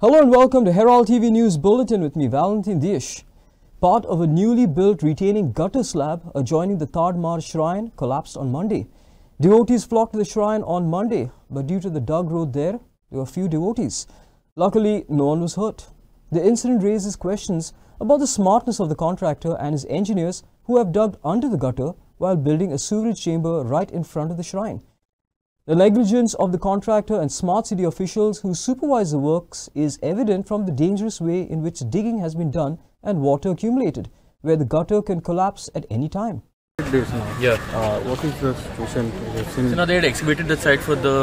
Hello and welcome to Herald TV News Bulletin with me, Valentin Dish. Part of a newly built retaining gutter slab adjoining the Tadmar shrine collapsed on Monday. Devotees flocked to the shrine on Monday, but due to the dug road there were few devotees. Luckily, no one was hurt. The incident raises questions about the smartness of the contractor and his engineers who have dug under the gutter while building a sewerage chamber right in front of the shrine. The negligence of the contractor and smart city officials who supervise the works is evident from the dangerous way in which digging has been done and water accumulated, where the gutter can collapse at any time. Yeah. What is the situation? So now they had excavated the site for the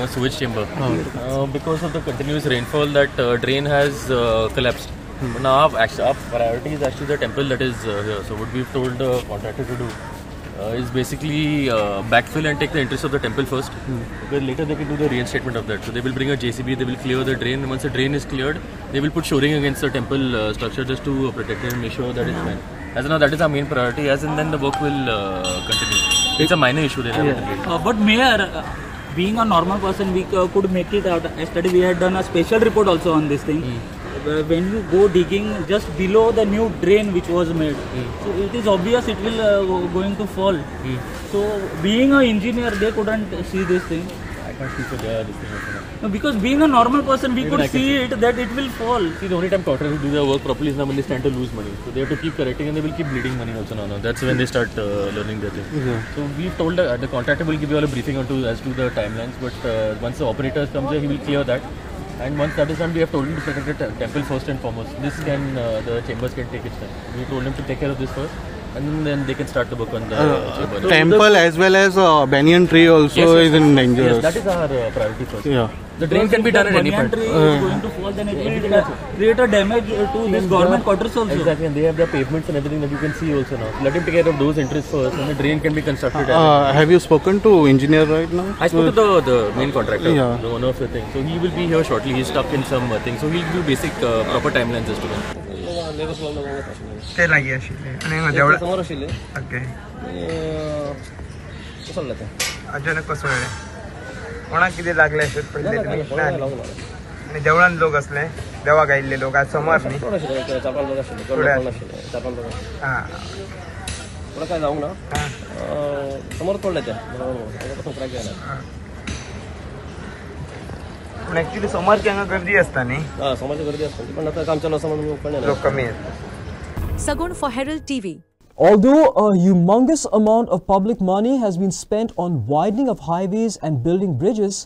sewage chamber. Because of the continuous rainfall, that drain has collapsed. Now our priority is actually the temple that is here. So what we've told the contractor to do is basically backfill and take the interest of the temple first. Because later they can do the reinstatement of that. So they will bring a JCB, they will clear the drain. Once the drain is cleared, they will put shoring against the temple structure just to protect it and make sure that it's fine. As of now, that is our main priority. As and then the work will continue. It's a minor issue there. But Mayor, being a normal person, we could make it out. Yesterday we had done a special report also on this thing. When you go digging just below the new drain which was made, so it is obvious it will going to fall. So being an engineer, they couldn't see this thing. I can't see for this thing also. No, because being a normal person, we could see it that it will fall. See, the only time contractors do their work properly is now when they stand to lose money. So they have to keep correcting and they will keep bleeding money also now. That's when they start learning their thing. So we've told the contractor will give you all a briefing as to the timelines. But once the operator comes here, he will clear that. And once that is done, we have told him to protect the temple first and foremost. This can, the chambers can take its time. We told him to take care of this first, and then they can start the work on the chamber. Temple as well as banyan tree also is in danger. Yes, that is our priority first. Yeah. The drain can be done at any point. If the banyan tree is going to fall, then it will create a damage to this government quarters also. Exactly, and they have their pavements and everything that you can see also now. Let him take care of those interests first, and the drain can be constructed. Have you spoken to engineer right now? I spoke to the main contractor, the owner of the thing. So he will be here shortly. He's stuck in some thing. So he'll do basic proper timelines as to when. अचानक कसं वेळ कोणाक किती लागले असेल पडले तुम्ही आणि देवळान लोक असले देवा गायल्ले लोक आज समोर न्ही हां काय जाऊ ना समोर पडले त्या पण ऍक्च्युली समोर केव्हा गर्दी असता न्ही समोरची गर्दी असते पण आता कामच्या लोक कमी आहेत. Sagun for Herald TV. Although a humongous amount of public money has been spent on widening of highways and building bridges,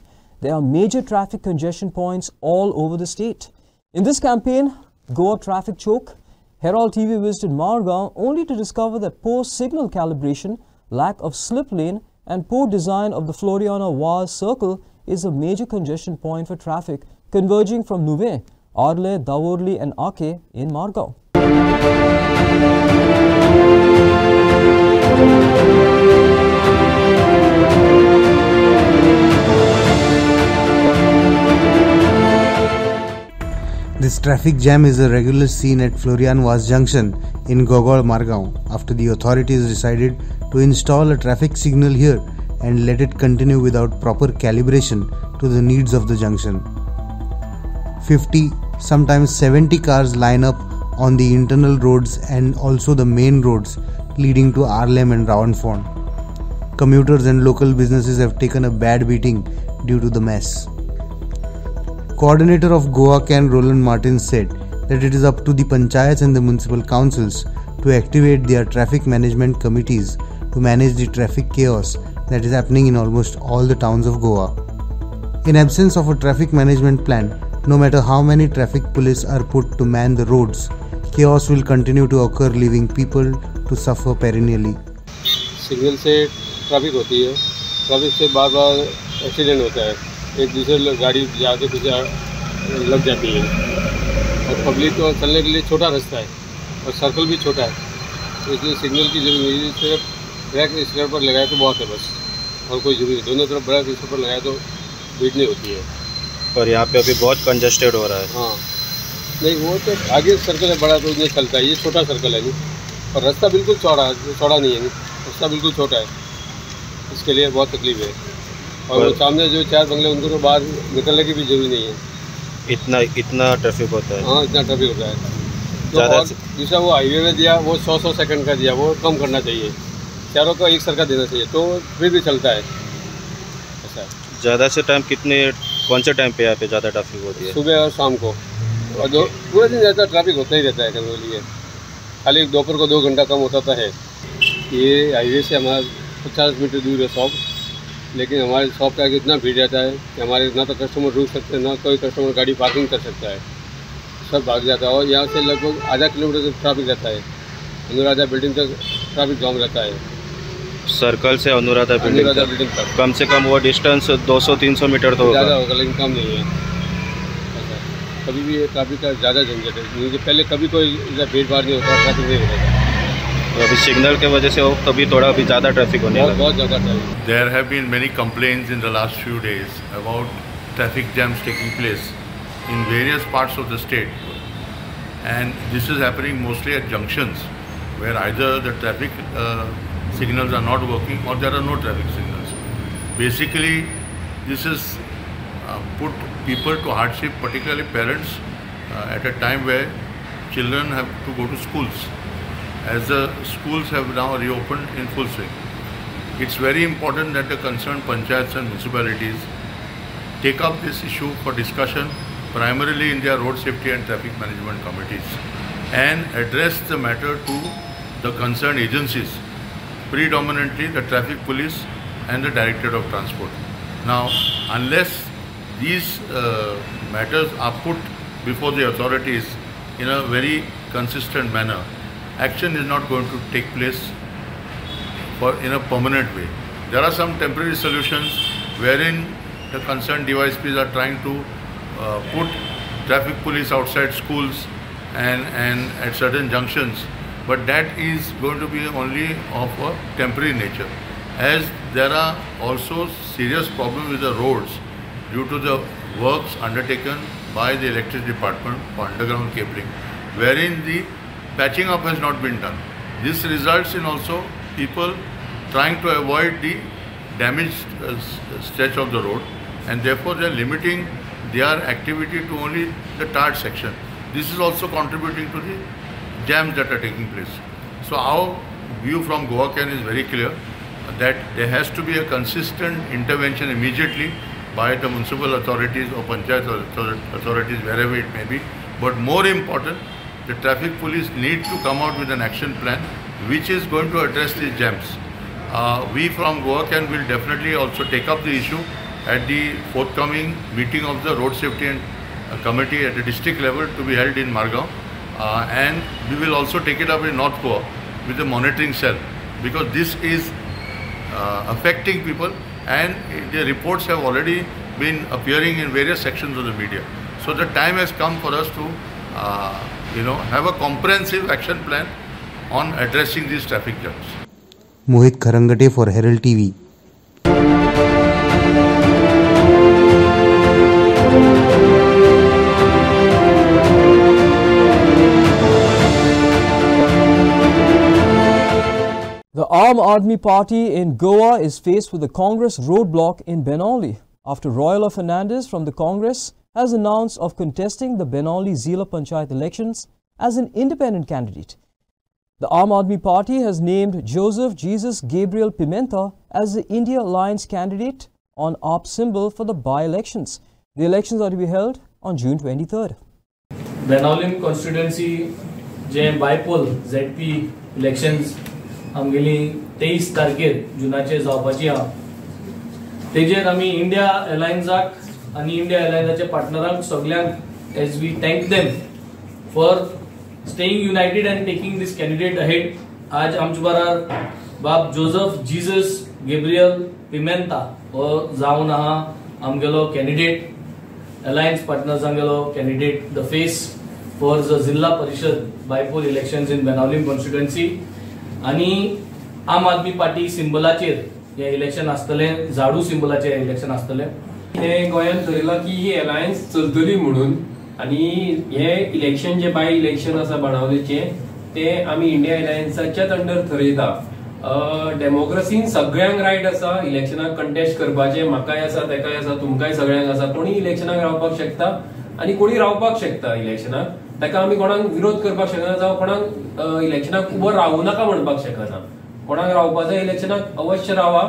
there are major traffic congestion points all over the state. In this campaign, Goa Traffic Choke, Herald TV visited Margao only to discover that poor signal calibration, lack of slip lane and poor design of the Floriana Vaz Circle is a major congestion point for traffic converging from Nuve, Arle, Davorli and Ake in Margao. This traffic jam is a regular scene at Florian Vaz Junction in Gogol, Margao after the authorities decided to install a traffic signal here and let it continue without proper calibration to the needs of the junction. 50, sometimes 70 cars line up on the internal roads and also the main roads leading to Arlem and Ravanfond. Commuters and local businesses have taken a bad beating due to the mess. Coordinator of Goa Can Roland Martin said that it is up to the panchayats and the municipal councils to activate their traffic management committees to manage the traffic chaos that is happening in almost all the towns of Goa. In absence of a traffic management plan, no matter how many traffic police are put to man the roads, chaos will continue to occur, leaving people to suffer perennially. Signal से traffic होती है, traffic से बार बार accident होता है, एक दूसरे गाड़ी जाके पीछे लग जाती है और पब्लिक को चलने के लिए छोटा रास्ता है और सर्कल भी छोटा है, तो इसलिए सिग्नल की जरूरत है. सिर्फ ब्रेक स्टेयर पर लगाए तो बहुत है बस, और कोई जरूरी दोनों तरफ ब्रेक स्टेयर पर लगाए तो भीड़ नहीं होती है. और यहाँ पे अभी बहुत कंजस्टेड हो रहा है. हाँ नहीं, वो तो आगे सर्कल है बड़ा तो उसमें चलता है, ये छोटा सर्कल है नहीं, और रास्ता बिल्कुल चौड़ा नहीं है, नहीं रास्ता बिल्कुल छोटा है, इसके लिए बहुत तकलीफ है. और वो सामने जो चार बंगले उनको तो बाहर निकलने की भी जरूरी नहीं है, इतना ट्रैफिक होता है? हाँ, इतना ट्रैफिक होता है। तो ज़्यादा और दूसरा वो हाईवे में दिया वो 100 सेकंड का दिया, वो कम करना चाहिए, चारों को एक सरका देना चाहिए तो फिर भी चलता है। ऐसा ज़्यादा से टाइम कौन से टाइम पे यहाँ पे ज़्यादा ट्रैफिक होती है? सुबह और शाम को, और पूरे दिन ज़्यादा ट्रैफिक होता ही रहता है कभी लिए, खाली दोपहर को 2 घंटा कम होता है। ये हाईवे से हमारा 50 मीटर दूर है शॉप, लेकिन हमारे शॉप का इतना भीड़ रहता है कि हमारे ना तो कस्टमर रुक सकते हैं, ना कोई कस्टमर गाड़ी पार्किंग कर सकता है, सब भाग जाता है। और यहाँ से लगभग आधा किलोमीटर तक ट्रैफिक रहता है, अनुराधा बिल्डिंग तक ट्रैफिक जाम रहता है। सर्कल से अनुराधा बिल्डिंग तक कम से कम वो डिस्टेंस 200-300 मीटर तो ज़्यादा होगा, लेकिन कम नहीं है। ऐसा कभी भी ट्रैफिक का ज़्यादा झंझट है, नहीं पहले कभी कोई भीड़ भाड़ नहीं होता, ट्रैफिक नहीं होता। तो अभी सिग्नल के वजह से तभी थोड़ा अभी ज़्यादा ट्रैफिक होने लगा। बहुत ज़्यादा traffic. There have been many complaints in the last few days about traffic jams taking place in various parts of the state, and this is happening mostly at junctions where either the traffic signals are not working or there are no traffic signals. Basically, this has put people to hardship, particularly parents, at a time where children have to go to schools, as the schools have now reopened in full swing. It's very important that the concerned panchayats and municipalities take up this issue for discussion, primarily in their road safety and traffic management committees, and address the matter to the concerned agencies, predominantly the traffic police and the Directorate of Transport. Now, unless these matters are put before the authorities in a very consistent manner, action is not going to take place in a permanent way. There are some temporary solutions wherein the concerned DYSPs are trying to put traffic police outside schools and at certain junctions, but that is going to be only of a temporary nature, as there are also serious problems with the roads due to the works undertaken by the electricity department for underground cabling, wherein the patching up has not been done. This results in also people trying to avoid the damaged stretch of the road, and therefore they are limiting their activity to only the tarred section. This is also contributing to the jams that are taking place. So our view from Goacan is very clear that there has to be a consistent intervention immediately by the municipal authorities or panchayat authorities, wherever it may be. But more important, the traffic police need to come out with an action plan which is going to address these jams. We from Goacan will definitely also take up the issue at the forthcoming meeting of the road safety and committee at the district level to be held in Margao, and we will also take it up in North Goa with the monitoring cell, because this is affecting people, and the reports have already been appearing in various sections of the media. So the time has come for us to have a comprehensive action plan on addressing these traffic jams. Mohit Kharangate for Herald TV. The Aam Aadmi Party in Goa is faced with a Congress roadblock in Benali after Royala Fernandez from the Congress has announced of contesting the Benali Zila Panchayat elections as an independent candidate. The Aam Aadmi Party has named Joseph Jesus Gabriel Pimenta as the India Alliance candidate on AAP symbol for the by-elections. The elections are to be held on June 23rd. Benaulim constituency J bypoll ZP elections आमगेली 23 तारखेर जुनाचे जावपाची आहा. तेजेर आमी India अलायन्साक आनी India अलायन्साच्या पार्टनरांक सगळ्यांक as we thank them for staying united and taking this candidate ahead. आज आमचे बराबर बाब जोसेफ जीसस गॅब्रियल पिमेंता हो जावन आहा आमगेलो कॅन्डिडेट अलायन्स पार्टनर्सांगेलो candidate the face for the Zilla Parishad bypoll elections in Benaulim constituency. आणि आम आदमी पार्टी सिंबलाचेर हे इलेक्शन आसतले, झाडू सिंबलाचेर इलेक्शन आसतले. हे गोंयांत ठरयला की ही अलायन्स चलतली म्हणून, आणि हे इलेक्शन जे बाय इलेक्शन आसा बाणावलेचे ते आमी इंडिया अलायन्साच्याच अंडर ठरयता. डेमोक्रेसीन सगळ्यांक रायट आसा इलेक्शनाक कंटेस्ट करपाचे. म्हाकाय आसा, तेकाय आसा, तुमकाय सगळ्यांक आसा. कोणी इलेक्शनाक रावपाक शकता. आणि कोणी रावपाक शकता इलेक्शनाक, ताका आमी कोणाक विरोध करपाक शकना जावं कोणाक इलेक्शनाक उबो रावूं नाका म्हणपाक शकना. कोणाक रावपाचो इलेक्शनाक अवश्य रावा.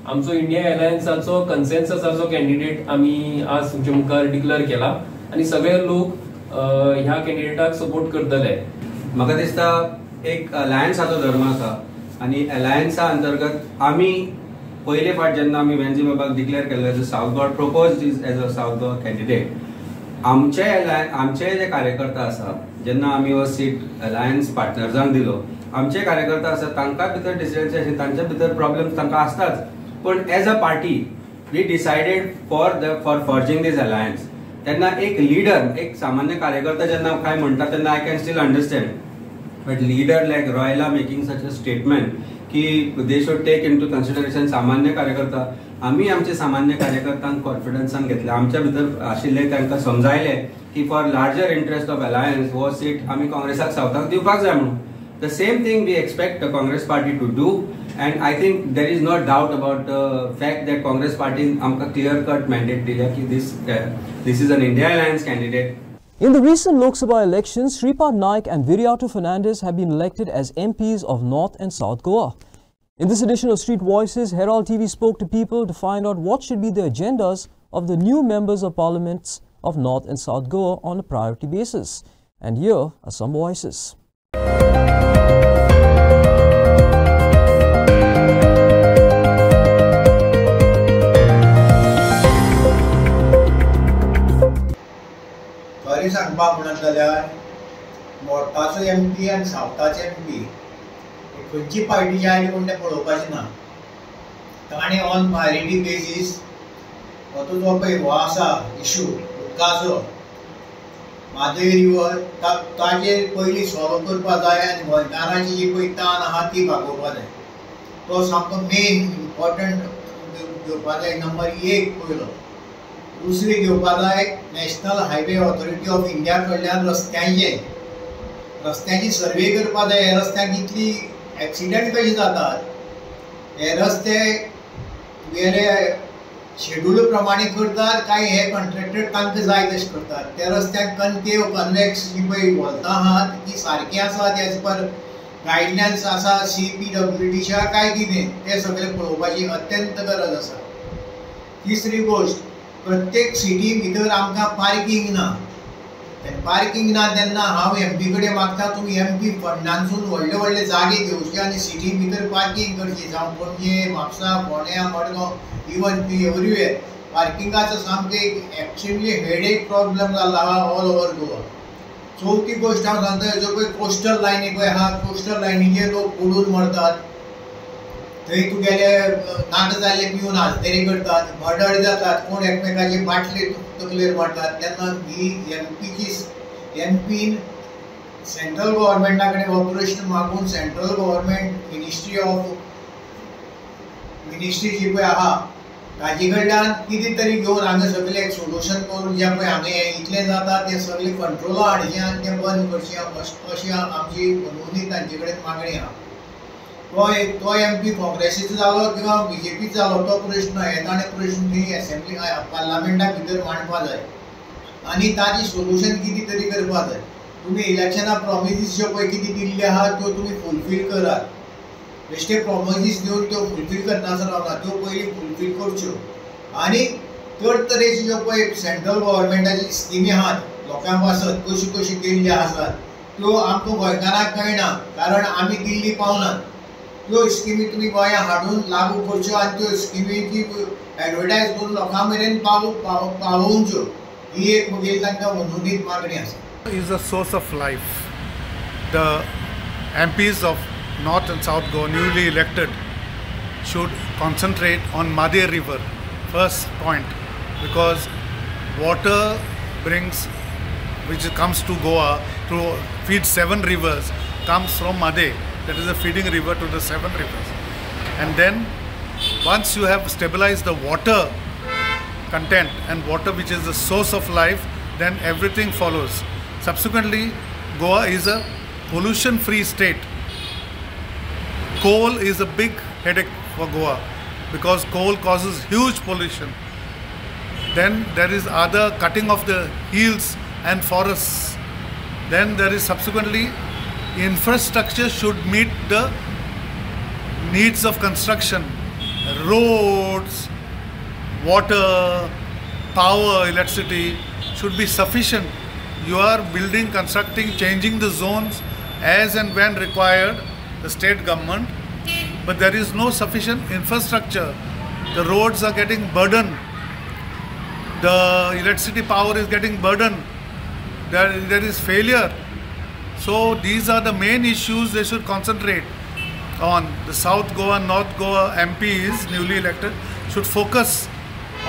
आमचो इंडिया अलायन्साचो कन्सेन्ससाचो कॅन्डिडेट आमी आज तुमच्या मुखार डिक्लेअर केला आणि सगळे लोक ह्या कॅन्डिडेटाक सपोर्ट करतले. म्हाका दिसता एक अलायन्साचो धर्म आसा आणि अलायन्सा अंतर्गत आमी पयले फावट जेन्ना आमी वेन्झी बाबाक डिक्लेअर केल्लो as a South Goa proposed as a South Goa candidate, आमचे जे कार्यकर्ता आसा जेन्ना आमी हो सीट अलायन्स पार्टनर्सांक दिलो, आमचे कार्यकर्ता आसा तांकां भितर डिसिजन्स तांच्या भितर प्रॉब्लेम्स तांकां आसताच, पण as a party we decided for forging this alliance. तेन्ना एक लीडर, एक सामान्य कार्यकर्ता जेन्ना काय म्हणटा तेन्ना I can still understand, but leader like रॉयला मेकिंग सच अ स्टेटमेंट की they should take into consideration सामान्य कार्यकर्ता. आम्ही आमचे सामान्य कार्यकर्त्यांक कॉन्फिडन्सान घेतले, आमच्या भितर आशिल्ले तांकां समजायले की for larger interest of alliance हो सीट आमी काँग्रेसाक सावथाक दिवपाक जाय म्हणून. The same thing we expect Congress party to do, and I think there is no doubt about the fact that Congress party amka clear cut mandate diya ki this is an India Alliance candidate. In the recent Lok Sabha elections, Shripad Naik and Viriato Fernandes have been elected as MPs of North and South Goa. In this edition of Street Voices, Herald TV spoke to people to find out what should be the agendas of the new members of parliaments of North and South Goa on a priority basis. And here are some voices. सांगपाक म्हणत जाल्यार नॉर्थाचो MP आनी सावथाचो MP खंयची पार्टीची oily म्हण तें पळोवपाचें ना. ताणें ऑन प्रायोरिटी बेजीस हो जो पळय हो आसा इशू उदकाचो म्हादय रिवर ताचेर पयलीं सॉल्व करपा जाय आनी गोंयकारांची जी पळय ताण आहा ती भागोवपा जाय. तो सामको मेन इम्पॉर्टंट घेवपा जाय. नंबर 1 पयलो. दुसरी घेवपा जाय national highway authority of India कडल्यान रस्त्यांची सर्वे करपा जाय. हे रस्त्यांक इतली एक्सिडेंट कशी जातात, हे रस्ते वेरे शेड्यूल प्रमाणे करतात काय हे कॉन्ट्रॅक्टर तांकां जाय तशें करतात. त्या रस्त्यांक कनकेव कन्वेक्स जी पळय बोलता आहात ती सारकी आसात एज पर गायडलायन्स आसा CPWDच्या काय कितें तें सगळें पळोवपाची अत्यंत गरज आसा. तिसरी गोश्ट, प्रत्येक सिटी भितर आमकां पार्किंग ना. पार्किंग ना तेन्ना हांव MP कडेन मागता तुमी MP फंडांसून व्हडले व्हडले जागे घेवचे आनी सिटी भितर पार्किंग करची. जावं पणजे, म्हापसा, फोंड्या, मडगांव इवन एवरीवेर पार्किंगाचो सामको एक एक्स्ट्रीमली हेडेक प्रॉब्लेम जाल्लो आहा ऑल ओवर गोवा. चवथी गोश्ट हांव सांगता, हेजो पळय कोस्टल लायनी पळय आहा, कोस्टल लायनीचेर लोक बुडून मरतात. थंय तुगेले नाका जाल्ले पिवन आजतेरी करतात, मर्डर जातात, कोण एकमेकाचे बाटले तकलेर मारतात. तेन्ना ही MPन सेंट्रल गव्हर्मेंटा कडेन ऑपरेशन मागून सेंट्रल गव्हर्मेंट मिनिस्ट्री जी पळय आहा ताजे कडल्यान कितें तरी घेवन हांगा सगळें एक सोल्युशन करून जें पळय हांगा इतलें जाता तें सगळें कंट्रोला हाडचें आनी तें बंद करचें अशी आमची मनोवणी तांचे कडेन मागणी आहा. तो MP काँग्रेसीचो जालो किंवा BJPचो जालो तो प्रश्न हे ताणें प्रश्न थंय असेंब्ली पार्लमेंटा भितर मांडपा जाय आनी ताजें सोल्युशन कितें तरी करपा जाय. तुमी इलेक्शना प्रॉमिसीस ज्यो पळय कितें दिल्ल्यो आहा त्यो तुमी फुलफील करात. बेश्टे प्रॉमिसीस दिवन त्यो फुलफील करनासतना रावना, त्यो पयलीं फुलफील करच्यो. आनी चड तरेच्यो ज्यो पळय सेंट्रल गव्हर्मेंटाची स्किमी आहात लोकांक पासत कशी केल्ल्यो आसात त्यो आमकां गोंयकारांक कळना, कारण आमी दिल्ली पावनात. त्यो स्किमी तुमी गोंयांत हाडून लागू करच्यो आनी त्यो स्किमीची एडवर्टायज करून लोकां मेरेन पावोवच्यो. ही एक म्हगेली तांकां मनोनीत मागणी आसा. Is a source of life. The MPs of North and South Goa newly elected should concentrate on Madhe River, first point, because water which comes to Goa to feed 7 rivers comes from Madhe. That is a feeding river to the 7 rivers. And then once you have stabilized the water content and water which is the source of life, then everything follows. Subsequently, Goa is a pollution free state. Coal is a big headache for Goa because coal causes huge pollution. Then there is other cutting of the hills and forests. Then there is subsequently infrastructure should meet the needs of construction. Roads, water, power, electricity should be sufficient. You are building, constructing, changing the zones as and when required, the state government, but there is no sufficient infrastructure. The roads are getting burdened. The electricity power is getting burdened. There is failure. So these are the main issues they should concentrate on. The South Goa, North Goa MPs, newly elected, should focus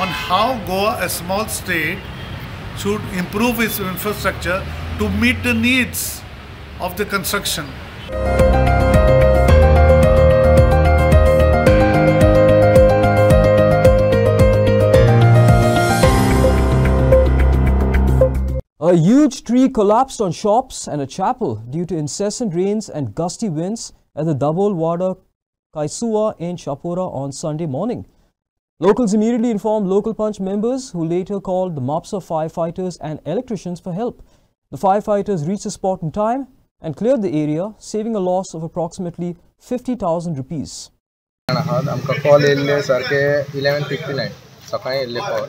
on how Goa, a small state, should improve its infrastructure to meet the needs of the construction. A huge tree collapsed on shops and a chapel due to incessant rains and gusty winds at the Dabol Wada Kaisua in Chapora on Sunday morning. Locals immediately informed local punch members, who later called the MAPSA firefighters and electricians for help. The firefighters reached the spot in time and cleared the area, saving a loss of approximately 50,000 rupees. आमकां call येयल्ले सारके 11:59 सकाळी येयल्ले call,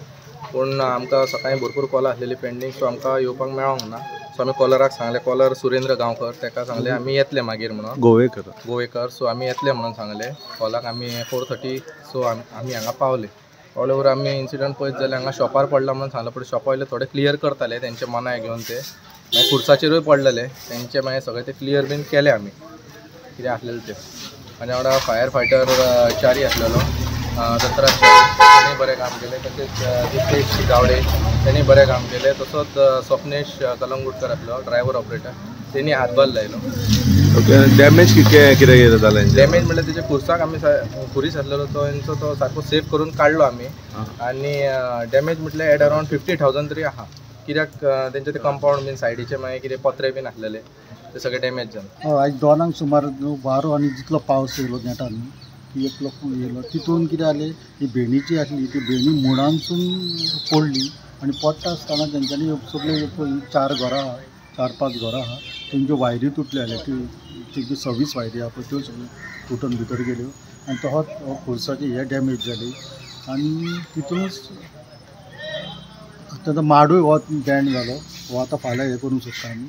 पूण आमकां सकाळी भरपूर call आसलेली pending, सो आमकां येवपाक मेळोंक ना. सो आमी कॉलराक सांगलें, कॉलर सुरेंद्र गांवकर, ताका सांगलें आमी येतले मागीर म्हणून, गोवेकर. सो आमी येतले म्हणून सांगलें कॉलाक. आमी 4:30 सो आमी हांगा पावले. पावल्यावर आमी इन्सिडंट पळयत जाल्यार हांगा शॉपार पडला म्हणून सांगलें, पण शॉपा वयले थोडे क्लियर करताले तेंचे मनाय घेवन. ते मागीर खुर्साचेरूय पडलेले तेंचे, मागीर सगळे ते क्लियर बीन केले आमी कितें आसलेले ते. आनी वांगडा फायर फायटर चारी आसलेलो, दत्तराज ताणें बरें काम केलें. तशेंच दिपेश गावडे ताणें बरें काम केलें. तसोच स्वप्नेश कलंगूटकर आसलो ड्रायव्हर ऑपरेटर, तेणी हातभार लायलो. डॅमेज कितें जालें? डॅमेज म्हणल्यार तेजे खुर्साक आमी खुरीस आसलेलो तो सारको सेफ करून काडलो आमी. आनी डॅमेज म्हटल्यार एट अरावंड 50,000 तरी आहा, कित्याक तेंचे ते कंपाउंड बीन सायडीचे मागीर कितें पत्रे बीन आसलेले ते सगळे डॅमेज जाले. आज 2 सुमार वारो आनी जितलो पावस येयलो नेटान ती एकलो येयलो, तितून कितें जालें, ही भेणीची आसली ती भेणी मुडांसून पडली आनी पडटा आसतना तेंच्यांनी सगळे 4-5 घरां आहा तेंच्यो वायरी तुटल्या. तेंच्यो 26 वायरी आहा पळय त्यो सगळ्यो तुटून भितर गेल्यो आनी तोच खुर्साचे हे डॅमेज जाले. आनी तितूनच ताचो माडूय हो बँड जालो, हो आतां फाल्यां हें करूंक सोदता आमी.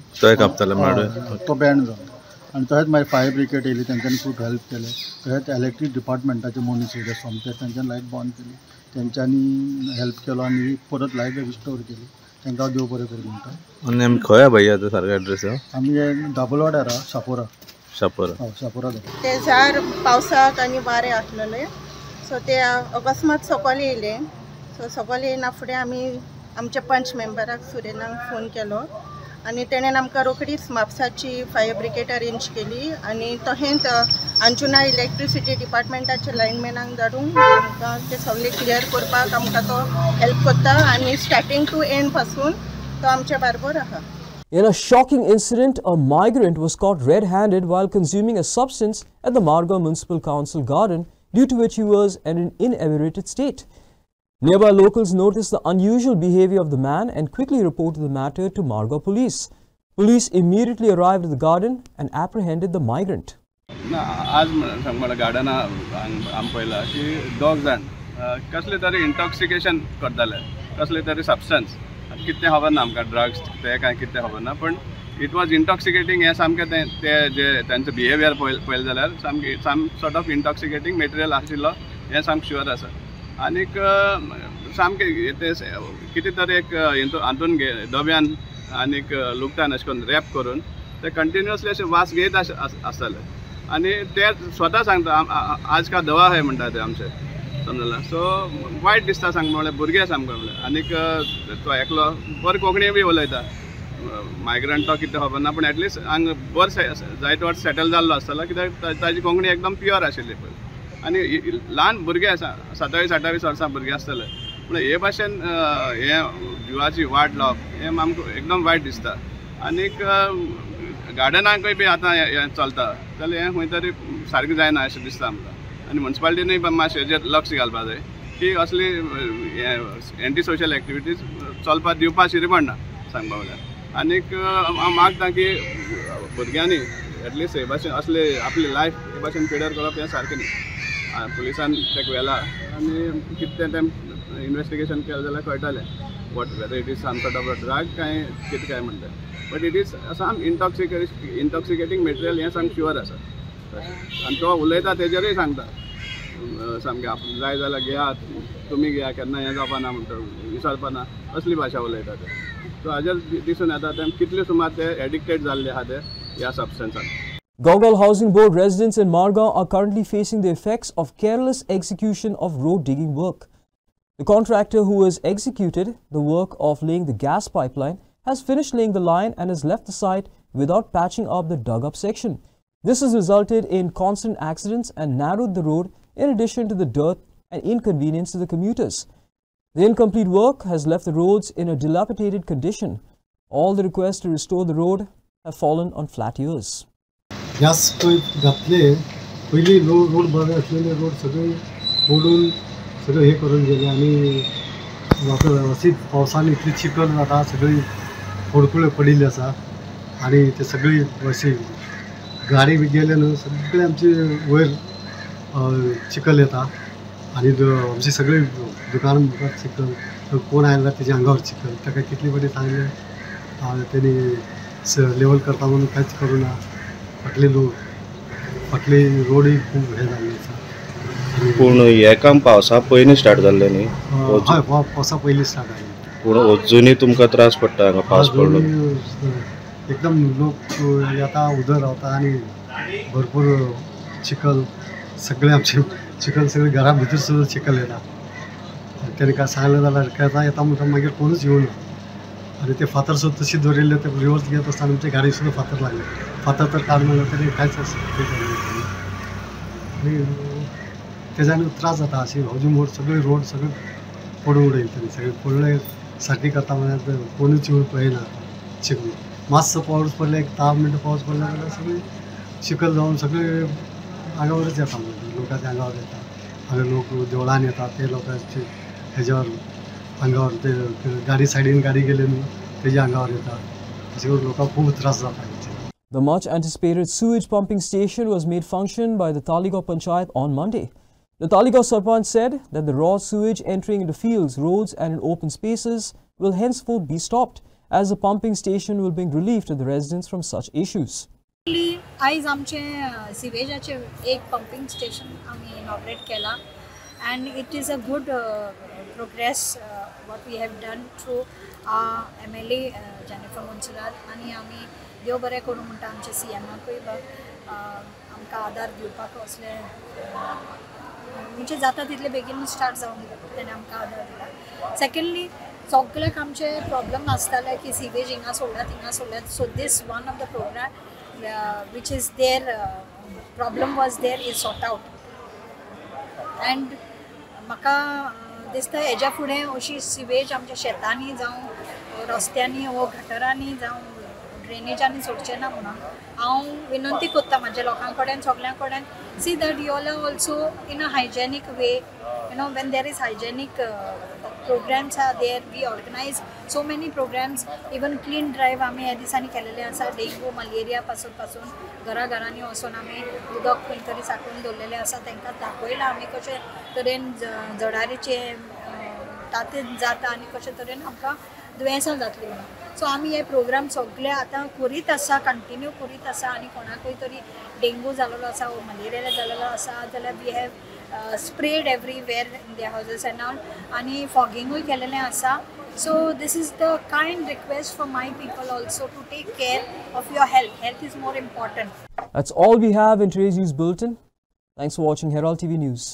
तो बँड जालो. आनी तशेंच मागीर फायर ब्रिगेड येयली, तेंच्यांनी खूब हेल्प केलें. तशेंच इलेक्ट्रीक डिपार्टमेंटाचे मनीस येयले, सोमते तेंच्यांनी लायट बंद केली, तेंच्यांनी हेल्प केलो आनी परत लायट रिस्टोर केली. तांकां देव बरें करूं म्हणटा. आनी आमी खंय आहा भाई आतां सारको एड्रेस? आमी दाबोल वाड्यार आहा, शापोरा. शापोरा ते झाड पावसाक आनी वारें आसलेले, सो ते अकस्मात सकयल येयले. सो सकयल येयना फुडें आमी आमच्या पंच मेंबराक सुरेनाक फोन केलो आनी तेणेन आमकां रोखडीच म्हापसाची फायर ब्रिगेड अरेंज केली. आनी तशेंच अंजुना इलेक्ट्रिसिटी डिपार्टमेंटाचे लायनमॅनाक धाडून आमकां ते सगळे क्लियर करपाक आमकां तो हेल्प करता आनी स्टार्टींग टू एंड पासून तो आमच्या बरोबर आहा. In a shocking incident, a migrant was caught red-handed while consuming a substance at the Margao Municipal Council garden, due to which he was in an inebriated state. Nearby locals noticed the unusual behavior of the man and quickly reported the matter to Margao police. Police immediately arrived at the garden and apprehended the migrant. आज मला गार्डना आम पळयला की 2 जाण कसले तरी intoxication करताले, कसले तरी सबस्टन्स, कितें खबर ना आमकां, ड्रग्स ते काय कितें खबर ना, पण इट वॉज इंटॉक्सिकेटींग. हें सामकें ते जे तांचो बिहेवियर पळयलें जाल्यार सामकी सॉर्ट ऑफ इंटॉक्सिकेटींग मेटेरियल आशिल्लो हें सामकें शुअर आसा. आनीक सामकें ते कितें तरी एक हातून डब्यान आनीक लुकटान अशें करून रॅप करून ते कंटिन्युअसली अशें वास घेत आसताले. आनी ते स्वता सांगता आज का दवा है म्हणटा ते आमचे, समजला. सो वायट दिसता सांग म्हणल्यार भुरगे सामको म्हणल्यार. आनीक तो एकलो बरो कोंकणी बी उलयता, मायग्रंट तो कितें खबर ना, पूण एटलिस्ट हांगा बरो जायते वर्स सेटल जाल्लो आसतलो, कित्याक ताजी कोंकणी एकदम प्युअर आशिल्ली पळय. आनी ल्हान भुरगे आसा, 27-28 वर्सां भुरगे आसतले, पूण हे भाशेन हे जिवाची वाट लावप हें आमकां एकदम वायट दिसता. आनीक गार्डनाकूय बी आतां हें चलता जाल्यार हें खंय तरी सारकें जायना अशें दिसता आमकां. आनी म्युन्सिपालिटीनूय मातशें हेजेर लक्ष घालपाक जाय. की असली एंटी सोशल एक्टिविटीज चलपाक दिवपा शिरी पडना सांगपा वयल्यार आनीक हांव मागता की भुरग्यांनी एटलिस्ट हे भाशेन असले आपली लायफ हे भाशेन पिड्यार करप हें सारकें न्ही पुलिसान तेका व्हेला आनी कितें तें इन्वेस्टिगेशन केलें जाल्यार कळटलें what whether it is some sort of a drug काय कितें काय म्हणटा but it is some intoxicating material हें सामकें प्युअर आसा आनी तो उलयता तेजेरूय सांगता सामकें आपूण जाय जाल्यार घेयात तुमी घेया केन्ना हें जावपाना म्हणटा विसरपाना असली भाशा उलयता ते सो हाजेर दिसून येता ते कितले सुमार ते एडिक्टेड जाल्ले आहा ते ह्या सबस्टन्सान. Gogol Housing Board residents in Margaon are currently facing the effects of careless execution of road digging work. The contractor who has executed the work of laying the gas pipeline has finished laying the line and has left the site without patching up the dug-up section. This has resulted in constant accidents and narrowed the road in addition to the dirt and inconvenience to the commuters. The incomplete work has left the roads in a dilapidated condition. All the requests to restore the road have fallen on flat ears. Gas pipe घातले पयलीं road बरे आसलेले road सगळे मोडून सगळे हे करून गेले आणि अशीच पावसाने इतली चिखल जाता सगळी फोडकुळे पडिल्ली आसा आणि ते सगळी अशी गाडी बी गेले न्हू सगळे आमचे वयर चिखल येता आणि आमची सगळी दुकान चिखल कोण आयला तेच्या अंगावर चिखल ताका कितली बरी सांगले त्यांनी लेवल करता म्हणून कांयच करूना फाटली रोडूय खूब हे जाल्ली आसा पूण हे काम पावसा पयलीं स्टार्ट जाल्लें न्ही हय पावसा पयलीं स्टार्ट जाल्लें पूण अजुनूय तुमकां त्रास पडटा हांगा पावस पडलो एकदम लोक येता उदक रावता आनी भरपूर चिखल सगळे आमचे चिखल सगळे घरा भितर सुद्दां चिखल येता तेणें सांगलें जाल्यार येता म्हणटा मागीर कोणूच येवना आणि ते फातर सुद्धा तशी दवरिल्ले ते रिवर्स घेत असताना आमच्या गाडी सुद्धा फातर लागले फातर तर काढ म्हणलं तरी कांयच आणि त्याच्याने त्रास जाता अशी हौजी मोड सगळे रोड सगळे पडून उडयले तरी सगळे पडले सारकी करता म्हळ्यार कोणूच येवन पळयना चिखल मातसो पावस पडले एक 10 मिनटां पावस पडले जाल्यार सगळे चिखल जावन सगळे आंगावरच येता म्हणजे लोकांच्या आंगावर येता हांगा लोक देवळान येता ते लोकांचे हेज्यावर अंगावर ते गाडी सायडीन गाडी गेले न्हू तेज्या अंगावर येता अशें करून लोकांक खूब त्रास जाता. The much anticipated sewage pumping station was made function by the Taligaon Panchayat on Monday. The Taligaon Sarpanch said that the raw sewage entering into fields, roads and in open spaces will henceforth be stopped as the pumping station will bring relief to the residents from such issues. आज आमचे सिवेजाचे एक pumping station आम्ही inaugurate केला and it is a good progress what we have done through MLA Jennifer Monsular आणि आम्ही देव बरें करूं म्हणटा आमचे CMाकूय आमकां आदार दिवपाक असले म्हणजे जाता तितले बेगीन स्टार्ट जावन तेणें आमकां आदार दिला. सेकंडली सगळ्याक आमचे प्रॉब्लम आसताले की सिवेज हिंगा सोडल्यात so this one of the programme which is their problem was there is sort out and म्हाका दिसता हेज्या फुडें अशी सिवेज आमच्या शेतांनी जावं रस्त्यांनी वो गटरांनी जावं ड्रेनेजांनी सोडचें ना म्हणून हांव विनंती करता म्हाज्या लोकां कडेन सगळ्यां कडेन see that you all are also in a hygienic way you know when there is hygienic programmes are there we organise so many programmes even clean drive आमी ह्या दिसांनी केलेले आसा डेंगू मलेरिया पासून घराघरांनी वचून आमी उदक खंय तरी सांठोवन दवरलेलें आसा तांकां दाखयलां आमी कशे तरेन जडारीचे तातें जाता आनी कशे तरेन आमकां दुयेंसां जातलीं म्हणून सो आमी हे प्रोग्राम सगळे आतां करीत आसा कंटिन्यू करीत आसा आनी कोणाकूय तरी डेंगू जाल्लो आसा वो मलेरिया जाल्लो आसा जाल्यार we have spread everywhere in their houses and all आनी फॉगिंगूय केलेलें आसा. So this is the kind request for my people also to take care of your health. Health is more important. That's all we have in today's news bulletin. Thanks for watching Herald TV News.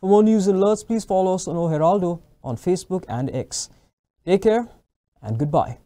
For more news and alerts, please follow us on O Heraldo on Facebook and X. Take care and goodbye.